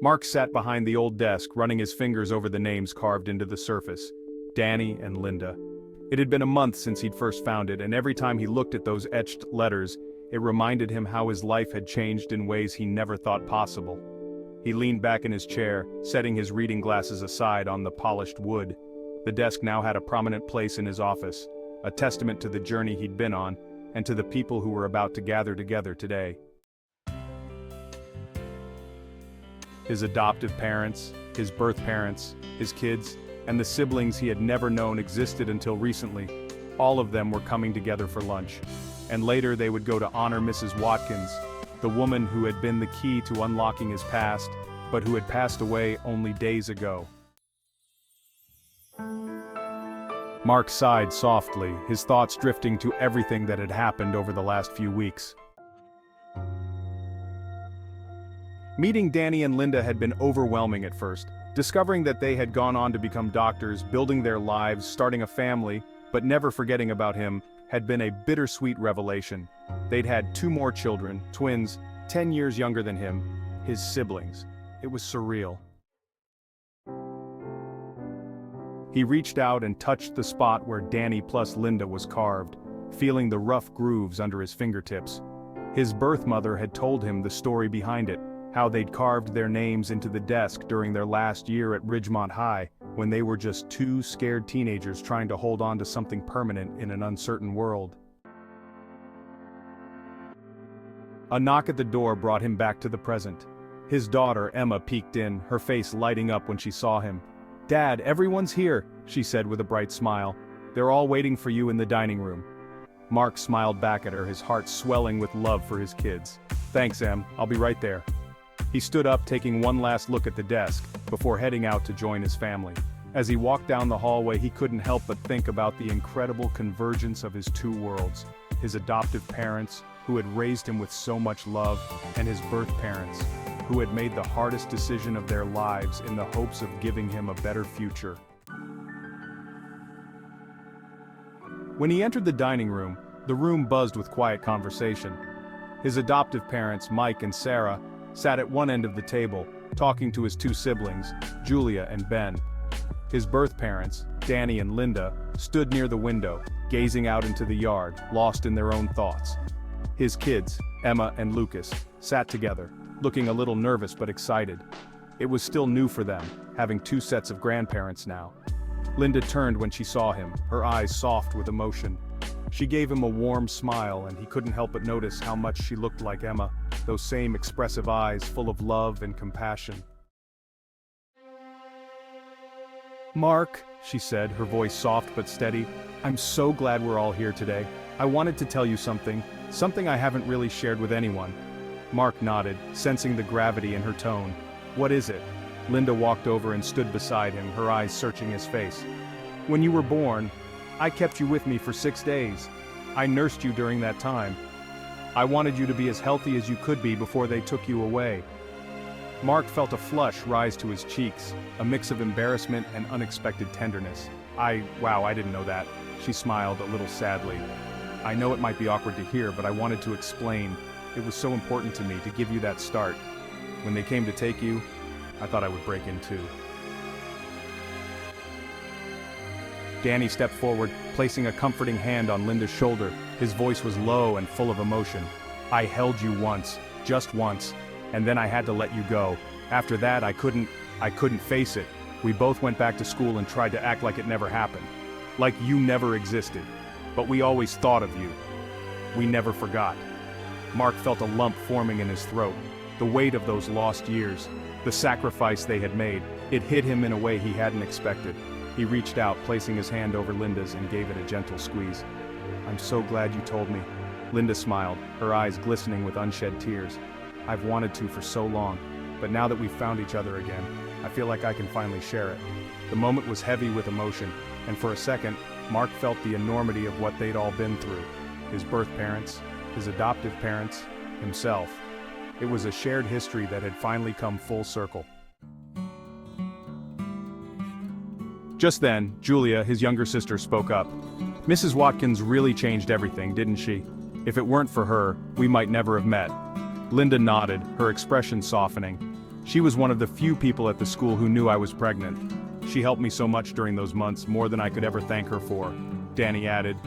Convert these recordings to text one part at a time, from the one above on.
Mark sat behind the old desk, running his fingers over the names carved into the surface. Danny and Linda. It had been a month since he'd first found it, and every time he looked at those etched letters, it reminded him how his life had changed in ways he never thought possible. He leaned back in his chair, setting his reading glasses aside on the polished wood. The desk now had a prominent place in his office, a testament to the journey he'd been on, and to the people who were about to gather together today. His adoptive parents, his birth parents, his kids, and the siblings he had never known existed until recently, all of them were coming together for lunch. And later they would go to honor Mrs. Watkins, the woman who had been the key to unlocking his past, but who had passed away only days ago. Mark sighed softly, his thoughts drifting to everything that had happened over the last few weeks. Meeting Danny and Linda had been overwhelming at first. Discovering that they had gone on to become doctors, building their lives, starting a family, but never forgetting about him, had been a bittersweet revelation. They'd had 2 more children, twins, 10 years younger than him, his siblings. It was surreal. He reached out and touched the spot where Danny plus Linda was carved, feeling the rough grooves under his fingertips. His birth mother had told him the story behind it, how they'd carved their names into the desk during their last year at Ridgemont High, when they were just 2 scared teenagers trying to hold on to something permanent in an uncertain world. A knock at the door brought him back to the present. His daughter, Emma, peeked in, her face lighting up when she saw him. "Dad, everyone's here," she said with a bright smile. "They're all waiting for you in the dining room." Mark smiled back at her, his heart swelling with love for his kids. "Thanks, Em, I'll be right there." He stood up, taking one last look at the desk, before heading out to join his family. As he walked down the hallway, he couldn't help but think about the incredible convergence of his 2 worlds. His adoptive parents, who had raised him with so much love, and his birth parents, who had made the hardest decision of their lives in the hopes of giving him a better future. When he entered the dining room, the room buzzed with quiet conversation. His adoptive parents, Mike and Sarah, sat at one end of the table, talking to his 2 siblings, Julia and Ben. His birth parents, Danny and Linda, stood near the window, gazing out into the yard, lost in their own thoughts. His kids, Emma and Lucas, sat together, looking a little nervous but excited. It was still new for them, having 2 sets of grandparents now. Linda turned when she saw him, her eyes soft with emotion. She gave him a warm smile, and he couldn't help but notice how much she looked like Emma, those same expressive eyes full of love and compassion. "Mark," she said, her voice soft but steady, "I'm so glad we're all here today. I wanted to tell you something I haven't really shared with anyone." Mark nodded, sensing the gravity in her tone. "What is it?" Linda walked over and stood beside him, her eyes searching his face. "When you were born, I kept you with me for 6 days. I nursed you during that time. I wanted you to be as healthy as you could be before they took you away." Mark felt a flush rise to his cheeks, a mix of embarrassment and unexpected tenderness. Wow, I didn't know that." She smiled a little sadly. "I know it might be awkward to hear, but I wanted to explain. It was so important to me to give you that start. When they came to take you, I thought I would break in too." Danny stepped forward, placing a comforting hand on Linda's shoulder. His voice was low and full of emotion. "I held you once, just once, and then I had to let you go. After that, I couldn't face it. We both went back to school and tried to act like it never happened. Like you never existed. But we always thought of you. We never forgot." Mark felt a lump forming in his throat. The weight of those lost years, the sacrifice they had made, it hit him in a way he hadn't expected. He reached out, placing his hand over Linda's and gave it a gentle squeeze. "I'm so glad you told me." Linda smiled, her eyes glistening with unshed tears. "I've wanted to for so long, but now that we've found each other again, I feel like I can finally share it." The moment was heavy with emotion, and for a second, Mark felt the enormity of what they'd all been through. His birth parents, his adoptive parents, himself. It was a shared history that had finally come full circle. Just then, Julia, his younger sister, spoke up. "Mrs. Watkins really changed everything, didn't she? If it weren't for her, we might never have met." Linda nodded, her expression softening. She was one of the few people at the school who knew I was pregnant. She helped me so much during those months, more than I could ever thank her for," Danny added.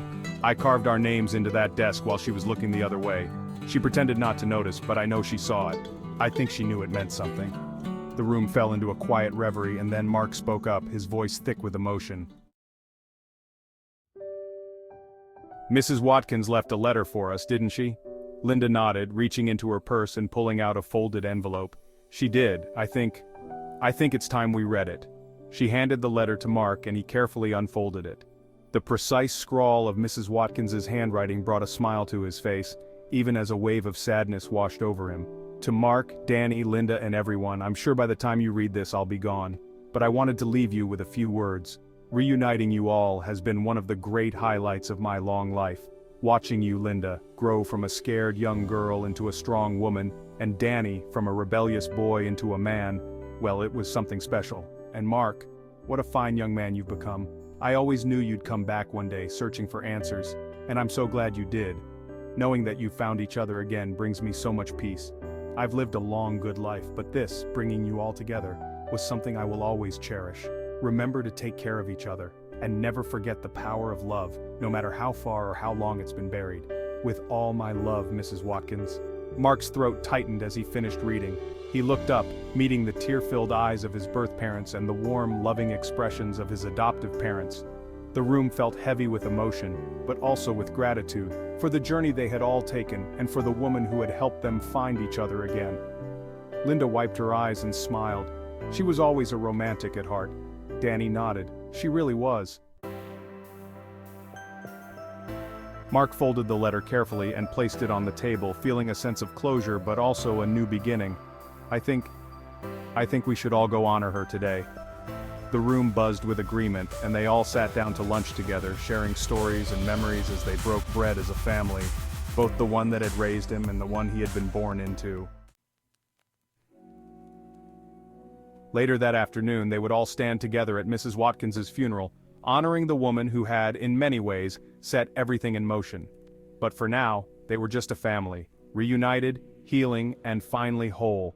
I carved our names into that desk while she was looking the other way. She pretended not to notice, but I know she saw it. I think she knew it meant something. The room fell into a quiet reverie, and then Mark spoke up, his voice thick with emotion. "Mrs. Watkins left a letter for us, didn't she?" Linda nodded, reaching into her purse and pulling out a folded envelope. "She did, I think it's time we read it." She handed the letter to Mark and he carefully unfolded it. The precise scrawl of Mrs. Watkins's handwriting brought a smile to his face, even as a wave of sadness washed over him. "To Mark, Danny, Linda and everyone, I'm sure by the time you read this I'll be gone. But I wanted to leave you with a few words. Reuniting you all has been one of the great highlights of my long life. Watching you, Linda, grow from a scared young girl into a strong woman, and Danny from a rebellious boy into a man, well, it was something special. And Mark, what a fine young man you've become. I always knew you'd come back one day searching for answers, and I'm so glad you did. Knowing that you found each other again brings me so much peace. I've lived a long good life, but this, bringing you all together, was something I will always cherish. Remember to take care of each other, and never forget the power of love, no matter how far or how long it's been buried. With all my love, Mrs. Watkins." Mark's throat tightened as he finished reading. He looked up, meeting the tear-filled eyes of his birth parents and the warm, loving expressions of his adoptive parents. The room felt heavy with emotion, but also with gratitude, for the journey they had all taken and for the woman who had helped them find each other again. Linda wiped her eyes and smiled. She was always a romantic at heart. Danny nodded. She really was. Mark folded the letter carefully and placed it on the table, feeling a sense of closure but also a new beginning. I think we should all go honor her today." The room buzzed with agreement, and they all sat down to lunch together, sharing stories and memories as they broke bread as a family, both the one that had raised him and the one he had been born into. Later that afternoon, they would all stand together at Mrs. Watkins's funeral, honoring the woman who had, in many ways, set everything in motion. But for now, they were just a family, reunited, healing, and finally whole.